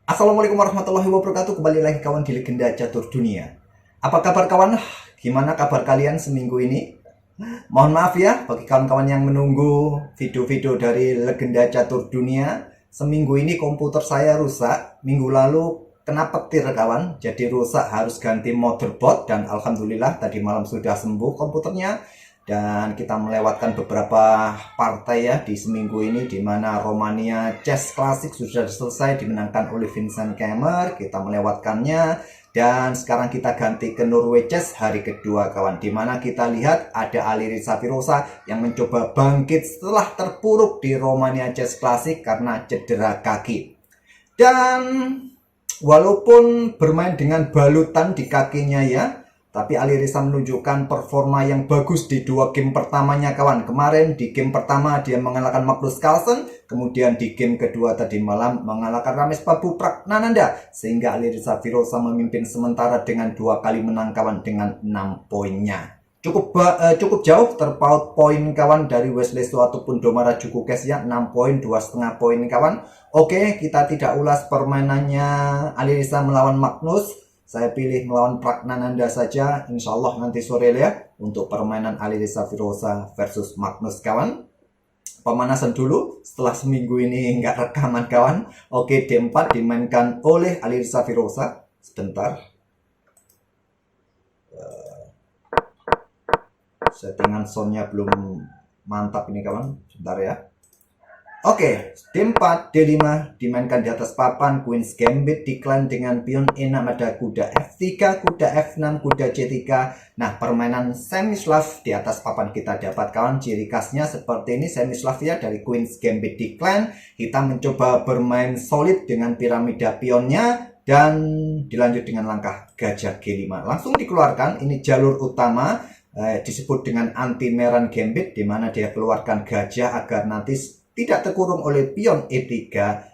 Assalamualaikum warahmatullahi wabarakatuh. Kembali lagi kawan di Legenda Catur Dunia. Apa kabar kawan? Gimana kabar kalian seminggu ini? Mohon maaf ya bagi kawan-kawan yang menunggu video-video dari Legenda Catur Dunia. Seminggu ini komputer saya rusak. Minggu lalu kena petir kawan, jadi rusak, harus ganti motherboard. Dan alhamdulillah tadi malam sudah sembuh komputernya. Dan kita melewatkan beberapa partai ya di seminggu ini, di mana Romania Chess Classic sudah selesai dimenangkan oleh Vincent Keimer. Kita melewatkannya dan sekarang kita ganti ke Norway Chess hari kedua kawan, di mana kita lihat ada Alireza Firoza yang mencoba bangkit setelah terpuruk di Romania Chess Classic karena cedera kaki. Dan walaupun bermain dengan balutan di kakinya ya, tapi Alireza menunjukkan performa yang bagus di dua game pertamanya kawan. Kemarin di game pertama dia mengalahkan Magnus Carlsen, kemudian di game kedua tadi malam mengalahkan Ramesh Babu Pragnananda, sehingga Alireza Firoza memimpin sementara dengan 2 kali menang kawan dengan 6 poinnya. Cukup jauh terpaut poin kawan dari Wesley So ataupun Domara Djokovic ya, 6 poin, 2,5 poin kawan. Oke, kita tidak ulas permainannya Alireza melawan Magnus. Saya pilih melawan Pragnananda saja, insya Allah nanti sore ya, untuk permainan Alireza Firoza versus Magnus kawan. Pemanasan dulu, setelah seminggu ini nggak rekaman kawan. Oke, D4 dimainkan oleh Alireza Firoza. Sebentar. Settingan soundnya belum mantap ini kawan, sebentar ya. Oke, D4, D5 dimainkan di atas papan. Queen's Gambit decline dengan pion E6, ada kuda F3, kuda F6, kuda C3. Nah, permainan Semislav di atas papan kita dapat kawan. Ciri khasnya seperti ini Semislav ya, dari Queen's Gambit decline. Kita mencoba bermain solid dengan piramida pionnya dan dilanjut dengan langkah gajah G5. Langsung dikeluarkan, ini jalur utama disebut dengan anti-meran Gambit, di mana dia keluarkan gajah agar nanti tidak terkurung oleh pion E3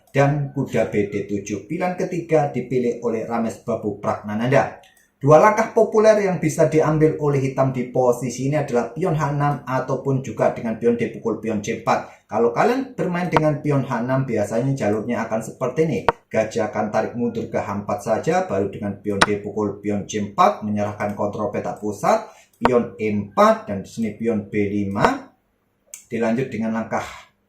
dan kuda BD7. Pilihan ketiga dipilih oleh Ramesh Babu Pragnananda. Dua langkah populer yang bisa diambil oleh hitam di posisi ini adalah pion H6 ataupun juga dengan pion D pukul pion C4. Kalau kalian bermain dengan pion H6 biasanya jalurnya akan seperti ini. Gajah akan tarik mundur ke H4 saja, baru dengan pion D pukul pion C4 menyerahkan kontrol petak pusat, pion E4 dan di sini pion B5. Dilanjut dengan langkah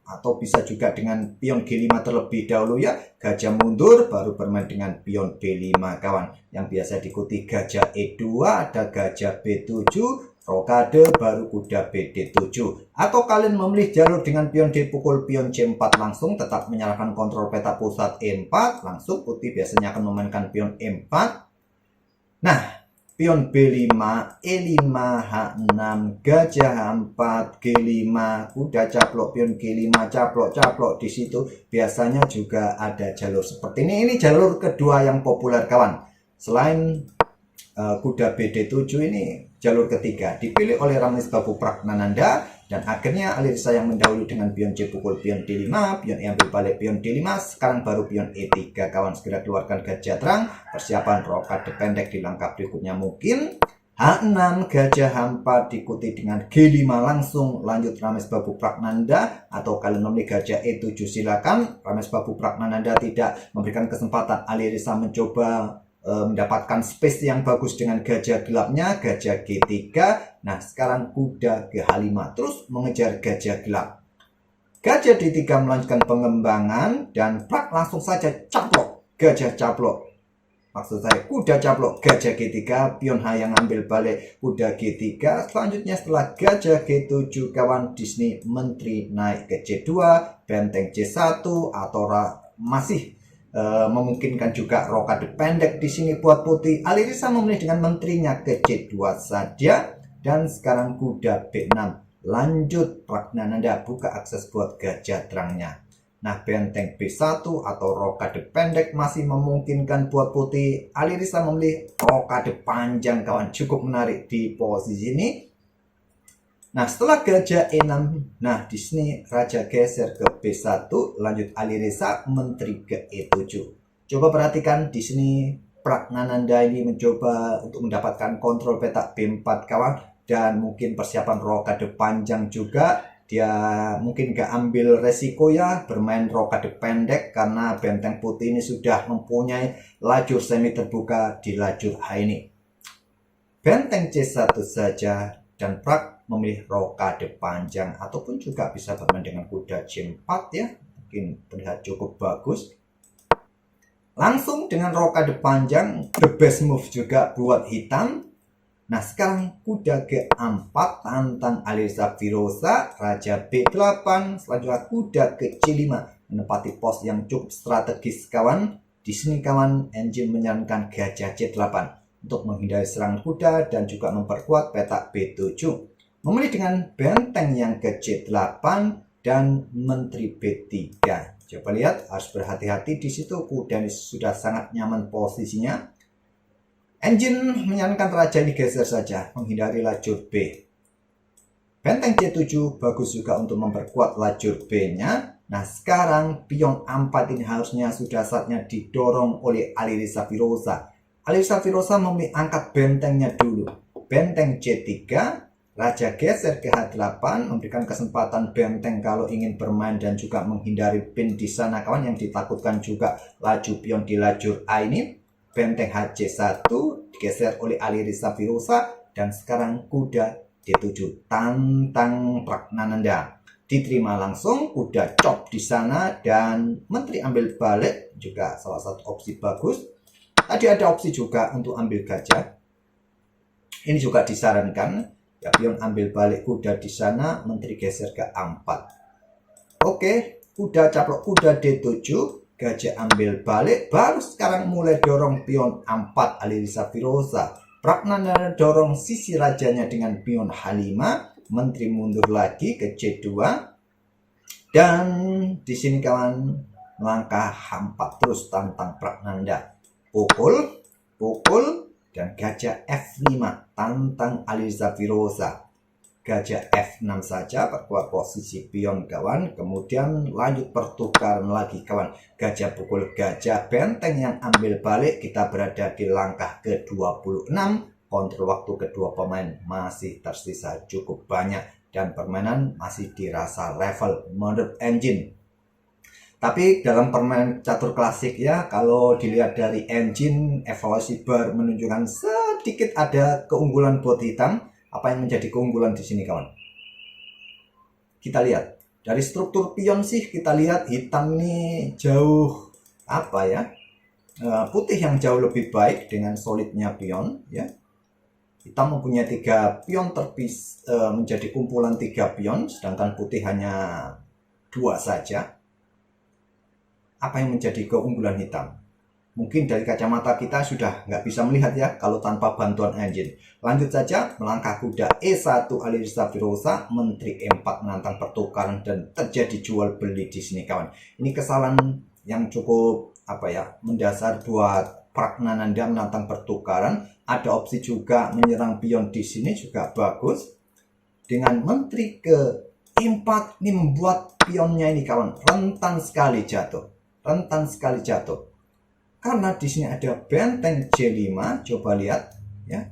atau bisa juga dengan pion G5 terlebih dahulu ya, gajah mundur baru bermain dengan pion B5 kawan, yang biasa diikuti gajah E2, ada gajah B7, rokade baru kuda BD7. Atau kalian memilih jalur dengan pion D pukul pion C4 langsung, tetap menyalakan kontrol peta pusat E4, langsung putih biasanya akan memainkan pion E4. Nah, pion B5, E5, H6, gajah H4, G5, kuda caplok, pion G5, caplok di situ biasanya juga ada jalur seperti ini. Ini jalur kedua yang populer kawan. Selain kuda BD7 ini jalur ketiga dipilih oleh Ramesh Babu Pragnananda, dan akhirnya Alireza yang mendahului dengan pion C pukul pion D5, pion E ambil balik pion D5, sekarang baru pion E3 kawan. Segera keluarkan gajah terang, persiapan rokade pendek di langkah berikutnya mungkin. H6, gajah H4 diikuti dengan G5 langsung, lanjut Ramesh Babu Pragnananda, atau kalian memilih gajah E7 silakan. Ramesh Babu Pragnananda tidak memberikan kesempatan Alireza mencoba mendapatkan space yang bagus dengan gajah gelapnya, gajah G3. Nah, sekarang kuda ke H5 terus mengejar gajah gelap. Gajah D3 melanjutkan pengembangan dan prak langsung saja caplok, gajah caplok. Maksud saya kuda caplok, gajah G3, pion H yang ambil balik kuda G3. Selanjutnya setelah gajah G7 kawan, di sini menteri naik ke C2, benteng C1 atau masih memungkinkan juga rokade pendek di sini buat putih. Alireza memilih dengan menterinya ke C2 saja, dan sekarang kuda B6. Lanjut Pragnananda buka akses buat gajah terangnya. Nah, benteng B1 atau rokade pendek masih memungkinkan buat putih. Alireza memilih rokade panjang kawan, cukup menarik di posisi ini. Nah, setelah gajah E6, nah di sini raja geser ke B1, lanjut Alireza menteri ke E7. Coba perhatikan di sini Pragnananda ini mencoba untuk mendapatkan kontrol petak B4 kawan, dan mungkin persiapan rokade panjang juga. dia mungkin gak ambil resiko ya bermain rokade pendek karena benteng putih ini sudah mempunyai lajur semi terbuka di lajur H ini. Benteng C1 saja dan Prak memilih rokade panjang ataupun juga bisa bermain dengan kuda C4 ya, mungkin terlihat cukup bagus. Langsung dengan rokade panjang, the best move juga buat hitam. Nah sekarang kuda G4 tantang Alireza Firoza, Raja B8, selanjutnya kuda ke C5 menempati pos yang cukup strategis kawan. Di sini kawan, engine menyarankan gajah C8 untuk menghindari serangan kuda dan juga memperkuat petak B7. Memilih dengan benteng yang ke C8 dan menteri B3. Coba lihat, harus berhati-hati di situ, kuda ini sudah sangat nyaman posisinya. Engine menyarankan raja ini geser saja, menghindari lajur B. Benteng C7 bagus juga untuk memperkuat lajur B-nya. Nah sekarang pion A4 ini harusnya sudah saatnya didorong oleh Alireza Firoza. Alireza Firoza memilih angkat bentengnya dulu. Benteng C3, raja geser ke H8, memberikan kesempatan benteng kalau ingin bermain dan juga menghindari pin di sana kawan, yang ditakutkan juga laju pion di lajur A ini. Benteng HC1 digeser oleh Alireza Firoza dan sekarang kuda D7 tantang Pragnananda. Diterima langsung, kuda chop di sana dan menteri ambil balik juga salah satu opsi bagus. Tadi ada opsi juga untuk ambil gajah. Ini juga disarankan ya, pion ambil balik kuda di sana, menteri geser ke A4. Oke, kuda caplok kuda D7. Gajah ambil balik, baru sekarang mulai dorong pion A4 Alireza Firoza. Pragnananda dorong sisi rajanya dengan pion H5, menteri mundur lagi ke C2. Dan di sini kawan, langkah H4 terus tantang Pragnananda. Pukul, dan gajah F5 tantang Alireza Firoza. Gajah F6 saja, perkuat posisi pion kawan, kemudian lanjut pertukaran lagi kawan. Gajah pukul gajah, benteng yang ambil balik, kita berada di langkah ke-26. Kontrol waktu kedua pemain masih tersisa cukup banyak dan permainan masih dirasa level menurut engine. Tapi dalam permainan catur klasik ya, kalau dilihat dari engine, evaluasi bar menunjukkan sedikit ada keunggulan buat hitam. Apa yang menjadi keunggulan di sini kawan? Kita lihat dari struktur pion sih, kita lihat hitam ini jauh apa ya, putih yang jauh lebih baik dengan solidnya pion ya. Hitam mempunyai 3 pion menjadi kumpulan 3 pion, sedangkan putih hanya 2 saja. Apa yang menjadi keunggulan hitam? Mungkin dari kacamata kita sudah nggak bisa melihat ya kalau tanpa bantuan engine. Lanjut saja, melangkah kuda E1 Alireza Firoza, menteri E4 menantang pertukaran dan terjadi jual beli di sini kawan. Ini kesalahan yang cukup apa ya, mendasar buat Pragnananda menantang pertukaran. Ada opsi juga menyerang pion di sini juga bagus. Dengan menteri ke E4 ini membuat pionnya ini kawan rentan sekali jatuh. Karena di sini ada benteng C5, coba lihat ya.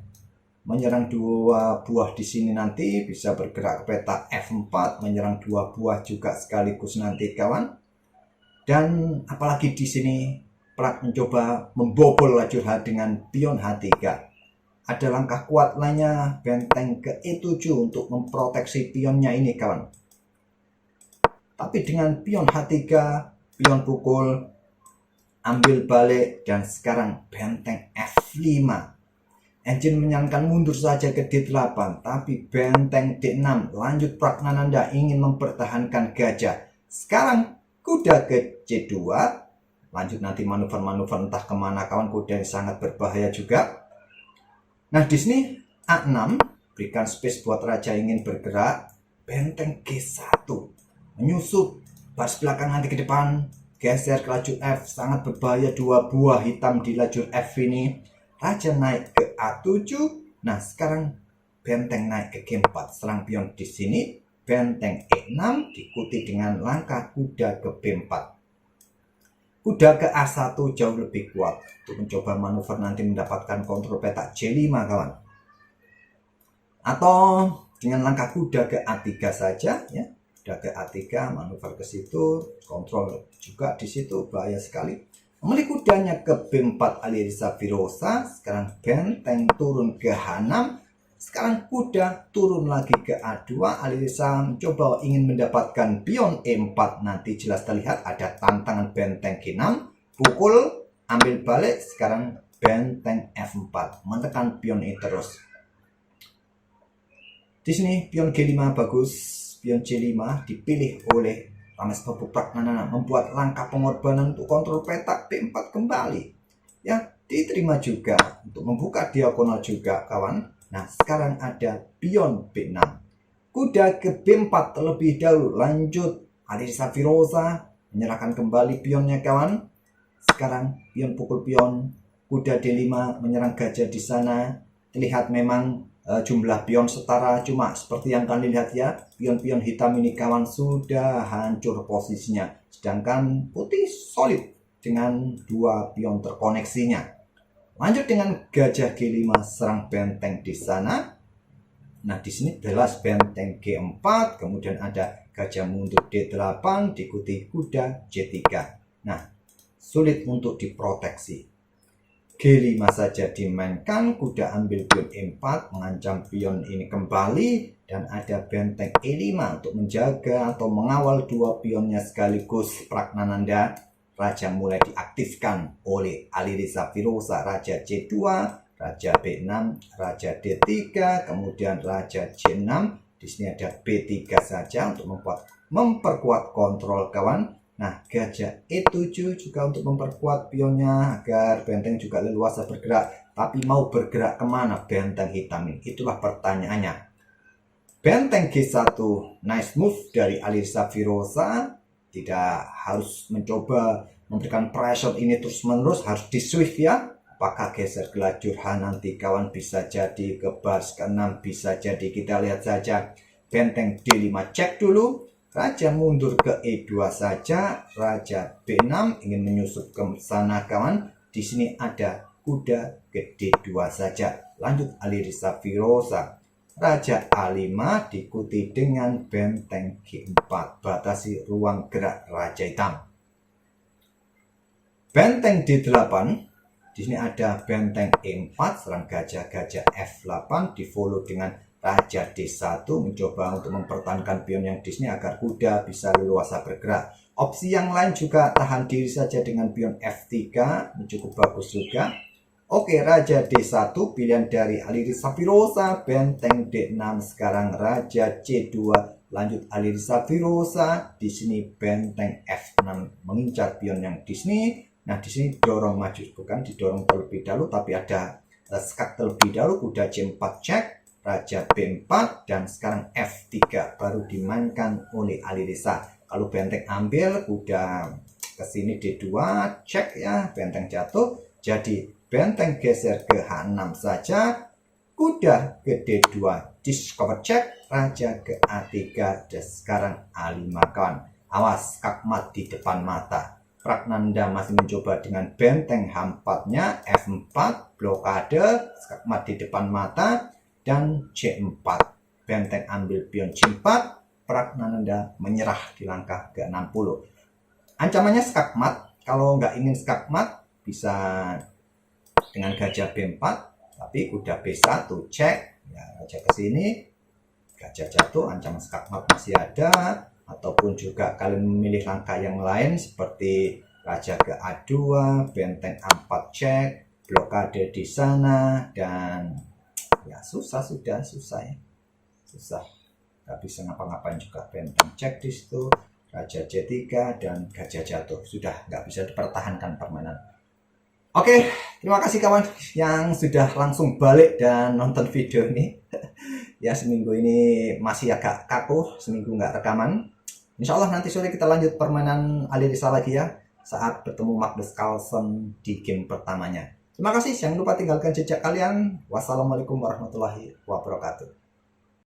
Menyerang 2 buah di sini nanti bisa bergerak ke peta F4, menyerang 2 buah juga sekaligus nanti kawan. Dan apalagi di sini Prak mencoba membobol lajur H dengan pion H3. Ada langkah kuat lainnya, benteng ke E7 untuk memproteksi pionnya ini kawan. Tapi dengan pion H3, pion pukul, ambil balik, dan sekarang benteng F5. Engine menyarankan mundur saja ke D8, tapi benteng D6. Lanjut Pragnananda ingin mempertahankan gajah. Sekarang kuda ke C2. Lanjut nanti manuver-manuver entah kemana kawan, kuda ini sangat berbahaya juga. Nah di sini A6, berikan space buat raja ingin bergerak. Benteng G1 menyusup, baris belakang nanti ke depan. Geser ke lajur F, sangat berbahaya 2 buah hitam di lajur F ini. Raja naik ke A7. Nah sekarang benteng naik ke G4, serang pion di sini. Benteng E6 diikuti dengan langkah kuda ke B4. Kuda ke A1 jauh lebih kuat untuk mencoba manuver nanti mendapatkan kontrol petak C5 kawan. Atau dengan langkah kuda ke A3 saja ya. Sudah ke A3, manuver ke situ, kontrol juga di situ, bahaya sekali. Memilih kudanya ke B4 Alireza Firoza. Sekarang benteng turun ke H6. Sekarang kuda turun lagi ke A2. Alireza mencoba ingin mendapatkan pion E4. Nanti jelas terlihat ada tantangan benteng G6. Pukul, ambil balik. Sekarang benteng F4. Menekan pion E terus. Di sini pion G5 bagus. Pion C5 dipilih oleh Rames Babu Pragnanana, membuat langkah pengorbanan untuk kontrol petak B4 kembali. Ya, diterima juga untuk membuka diagonal juga kawan. Nah, sekarang ada pion B6. Kuda ke B4 terlebih dahulu. Lanjut, Alireza Firoza menyerahkan kembali pionnya kawan. Sekarang pion pukul pion. Kuda D5 menyerang gajah di sana. Terlihat memang jumlah pion setara, cuma seperti yang kalian lihat ya, pion-pion hitam ini kawan sudah hancur posisinya, sedangkan putih solid dengan 2 pion terkoneksinya. Lanjut dengan gajah G5 serang benteng di sana. Nah, di sini jelas benteng G4, kemudian ada gajah mundur D8 diikuti kuda J3. Nah, sulit untuk diproteksi. G5 saja dimainkan, kuda ambil pion E4 mengancam pion ini kembali, dan ada benteng E5 untuk menjaga atau mengawal 2 pionnya sekaligus. Pragnananda, raja mulai diaktifkan oleh Alireza Firoza. Raja C2, raja B6, raja D3, kemudian raja C6. Di sini ada B3 saja untuk memperkuat kontrol kawan. Nah, gajah E7 juga untuk memperkuat pionnya agar benteng juga leluasa bergerak. Tapi mau bergerak kemana benteng hitam ini? Itulah pertanyaannya. Benteng G1, nice move dari Alireza Firoza. Tidak harus mencoba memberikan pressure ini terus-menerus, harus di swift ya. Apakah geser ke lajur H nanti kawan, bisa jadi ke baris ke-6, bisa jadi, kita lihat saja. Benteng D5 cek dulu. Raja mundur ke E2 saja, raja B6 ingin menyusup ke sana kawan. Di sini ada kuda ke D2 saja. Lanjut Alireza Firoza. Raja A5 diikuti dengan benteng G4, batasi ruang gerak raja hitam. Benteng D8. Di sini ada benteng E4 serang gajah F8 di follow dengan raja D1, mencoba untuk mempertahankan pion yang di sini agar kuda bisa leluasa bergerak. Opsi yang lain juga tahan diri saja dengan pion F3, ini cukup bagus juga. Oke, raja D1 pilihan dari Alireza Firoza. Benteng D6, sekarang raja C2, lanjut Alireza Firoza. Di sini benteng F6 mengincar pion yang di sini. Nah, di sini dorong maju, bukan didorong terlebih dahulu, tapi ada skak terlebih dahulu. Kuda C4 cek, raja B4, dan sekarang F3 baru dimainkan oleh Alireza. Kalau benteng ambil, kuda ke sini D2 cek ya, benteng jatuh. Jadi benteng geser ke H6 saja, kuda ke D2 discover cek, raja ke A3, dan sekarang A5 kawan. Awas skakmat di depan mata. Pragnananda masih mencoba dengan benteng H4-nya, F4 blokade, skakmat di depan mata, dan C4. Benteng ambil pion C4, Pragnananda menyerah di langkah ke-60. Ancamannya skakmat. Kalau nggak ingin skakmat, bisa dengan gajah B4, tapi kuda B1 cek ya, raja ke sini, gajah jatuh, ancaman skakmat masih ada. Ataupun juga kalian memilih langkah yang lain seperti raja ke A2, benteng A4 cek, blokade di sana, dan ya susah ya, susah, nggak bisa ngapa-ngapain juga. Benteng cek di situ, raja C3, dan gajah jatuh, sudah nggak bisa dipertahankan permainan. Oke, terima kasih kawan yang sudah langsung balik dan nonton video ini. Ya, seminggu ini masih agak kaku, seminggu nggak rekaman. Insya Allah nanti sore kita lanjut permainan Alireza lagi ya, saat bertemu Magnus Carlsen di game pertamanya. Terima kasih, jangan lupa tinggalkan jejak kalian. Wassalamualaikum warahmatullahi wabarakatuh.